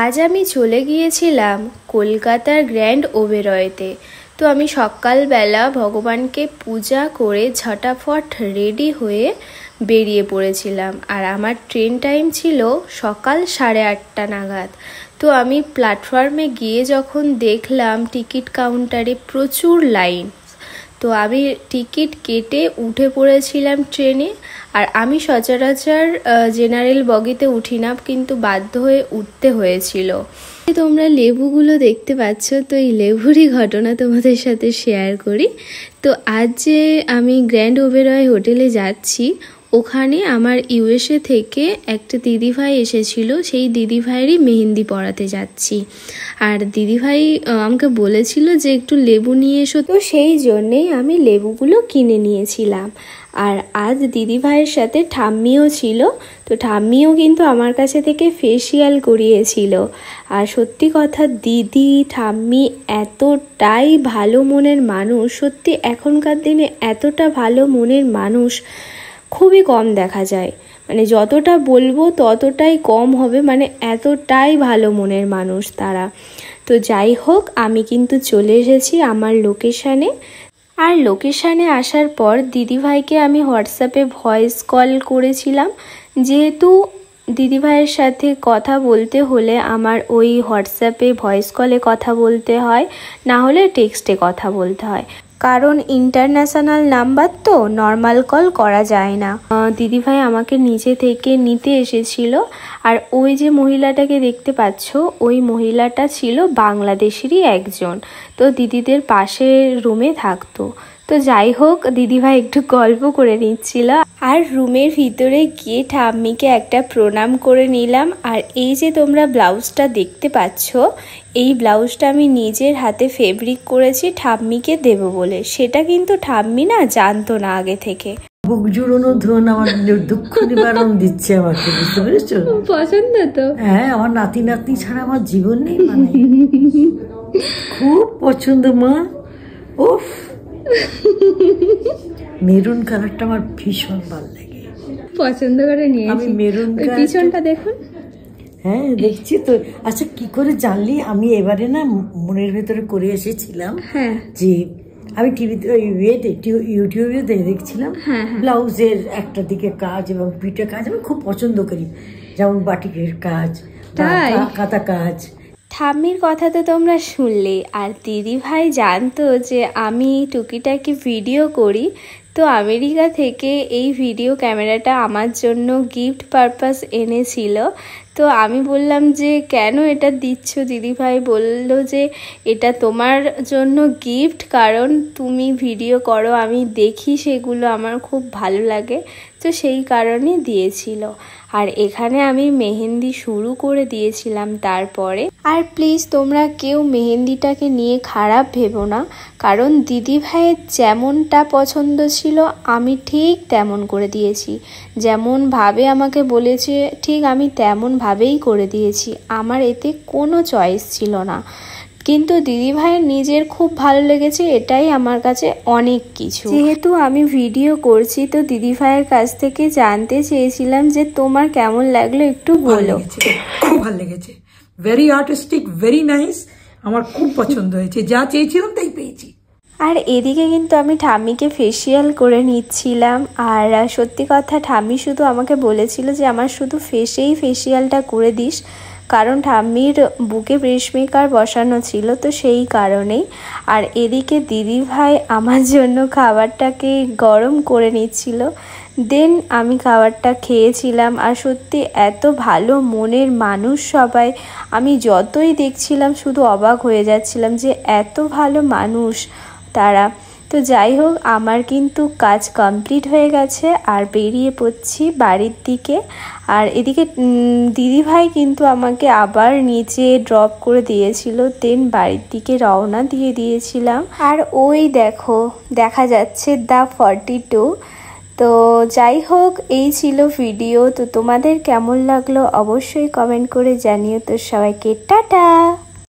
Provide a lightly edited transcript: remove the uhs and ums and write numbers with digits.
আজ আমি চলে গিয়েছিলাম কলকাতার গ্র্যান্ড ওবেরয়তে। তো আমি সকালবেলা ভগবানকে পূজা করে ঝটাফট রেডি হয়ে বেরিয়ে পড়েছিলাম। আর আমার ট্রেন টাইম ছিল সকাল 8:30 নাগাদ। তো আমি প্ল্যাটফর্মে গিয়ে যখন দেখলাম টিকিট কাউন্টারে প্রচুর লাইন, তো আমি টিকিট কেটে উঠে পড়েছিলাম ট্রেনে। আর আমি সচরাচর জেনারেল বগিতে উঠি না, কিন্তু বাধ্য হয়ে উঠতে হয়েছিল। তোমরা লেবুগুলো দেখতে পাচ্ছ, তো এই লেবুরই ঘটনা তোমাদের সাথে শেয়ার করি। তো আজ যে আমি গ্র্যান্ড ওবেরয় হোটেলে যাচ্ছি, ওখানে আমার ইউএসএ থেকে একটা দিদিভাই এসেছিল, সেই দিদিভাইয়েরই মেহেন্দি পড়াতে যাচ্ছি। আর দিদিভাই আমাকে বলেছিল যে একটু লেবু নিয়ে এসো, তো সেই জন্যেই আমি লেবুগুলো কিনে নিয়েছিলাম। আর আজ দিদিভাইয়ের সাথে ঠাম্মিও ছিল, তো ঠাম্মিও কিন্তু আমার কাছে থেকে ফেসিয়াল করিয়েছিল। আর সত্যি কথা, দিদি ঠাম্মি এতটাই ভালো মনের মানুষ, সত্যি এখনকার দিনে এতটা ভালো মনের মানুষ খুবই কম দেখা যায়। মানে যতটা বলবো ততটাই কম হবে, মানে এতটাই ভালো মনের মানুষ তারা। তো যাই হোক, আমি কিন্তু চলে এসেছি আমার লোকেশানে। আর লোকেশানে আসার পর দিদিভাইকে আমি হোয়াটসঅ্যাপে ভয়েস কল করেছিলাম, যেহেতু দিদিভাইয়ের সাথে কথা বলতে হলে আমার ওই হোয়াটসঅ্যাপে ভয়েস কলে কথা বলতে হয়, না হলে টেক্সটে কথা বলতে হয়, কারণ ইন্টারন্যাশনাল নাম্বার তো নর্মাল কল করা যায় না। দিদিভাই আমাকে নিচে থেকে নিতে এসেছিল। আর ওই যে মহিলাটাকে দেখতে পাচ্ছ, ওই মহিলাটা ছিল বাংলাদেশেরই একজন, তো দিদিদের পাশের রুমে থাকতো। তো যাই হোক, দিদিভাই একটু গল্প করে নিচ্ছিল। আর রুমের ভিতরে গিয়ে ঠাম্মিকে একটা প্রণাম করে নিলাম। আর এই যে তোমরা ব্লাউজটা দেখতে পাচ্ছ, এই ব্লাউজটা আমি নিজের হাতে ফেব্রিক করেছি ঠাম্মিকে দেব বলে। সেটা কিন্তু ঠাম্মি না জানতো না আগে থেকে। বুক জুড়োনো ধন আমার দুঃখ নিবারণ দিচ্ছে আমাকে, বুঝতে পেরেছো? পছন্দ তো? হ্যাঁ, আমার নাতি নাতনি ছাড়া আমার জীবন নেই, মানে খুব পছন্দ মা। উফ, মেরুন কালারটা আমার ভীষণ ভালো লাগে, পছন্দ করে নিয়েছি আমি মেরুন। পিছনটা দেখুন। হ্যাঁ দেখছি তো। আচ্ছা, কি করে জানলি? আমি এবারে না মনের ভেতরে করে এসেছিলাম যে আমি টিভিতে ইউটিউবে দেখছিলাম ব্লাউজের একটা দিকে কাজ এবং পিঠে কাজ আমি খুব পছন্দ করি, যেমন বাটিকের কাজ, কাঁথা কাজ। ঠাম্মির কথা তো তোমরা শুনলে। আর দিদিভাই জানতো যে আমি টুকিটাকি ভিডিও করি, তো আমেরিকা থেকে এই ভিডিও ক্যামেরাটা আমার জন্য গিফট পারপাস এনেছিল। তো আমি বললাম যে কেন এটা দিচ্ছ? দিদিভাই বলল যে এটা তোমার জন্য গিফট, কারণ তুমি ভিডিও করো, আমি দেখি সেগুলো, আমার খুব ভালো লাগে, তো সেই কারণে দিয়েছিল। আর এখানে আমি মেহেন্দি শুরু করে দিয়েছিলাম তারপরে। আর প্লিজ তোমরা কেউ মেহেন্দিটাকে নিয়ে খারাপ ভেবো না, কারণ দিদিভাইয়ের যেমনটা পছন্দ ছিল আমি ঠিক তেমন করে দিয়েছি। যেমনভাবে আমাকে বলেছে ঠিক আমি তেমনভাবেই করে দিয়েছি, আমার এতে কোনো চয়েস ছিল না। কিন্তু দিদিভাইয়ের নিজের খুব ভালো লেগেছে, এটাই আমার কাছে অনেক কিছু। যেহেতু আমি ভিডিও করছি, তো দিদিভাইয়ের কাছ থেকে জানতে চেয়েছিলাম যে তোমার কেমন লাগলো একটু বলো। খুব ভালো লেগেছে, ভেরি আর্টিস্টিক, ভেরি নাইস, আমার খুব পছন্দ হয়েছে, যা চেয়েছিলাম তাই পেয়েছি। আর এদিকে কিন্তু আমি ঠাম্মিকে ফেসিয়াল করে নিচ্ছিলাম। আর সত্যি কথা, ঠাম্মি শুধু আমাকে বলেছিল যে আমার শুধু ফেসেই ফেসিয়ালটা করে দিস, কারণ ঠাম্মির বুকে পেসমেকার বসানো ছিল, তো সেই কারণেই। আর এদিকে দিদিভাই আমার জন্য খাবারটাকে গরম করে নিচ্ছিল, দেন আমি খাবারটা খেয়েছিলাম। আর সত্যি এত ভালো মনের মানুষ সবাই, আমি যতই দেখছিলাম শুধু অবাক হয়ে যাচ্ছিলাম যে এত ভালো মানুষ তারা। তো যাই হোক, আমার কিন্তু কাজ কমপ্লিট হয়ে গেছে আর বেরিয়ে পড়ছি বাড়ির দিকে। আর এদিকে দিদিভাই কিন্তু আমাকে আবার নিচে ড্রপ করে দিয়েছিল, দেন বাড়ির দিকে রওনা দিয়ে দিয়েছিলাম। আর ওই দেখো দেখা যাচ্ছে দ্য 42। তো যাই হোক, এই ছিল ভিডিও। তো তোমাদের কেমন লাগলো অবশ্যই কমেন্ট করে জানিও। তো সবাইকে টাটা।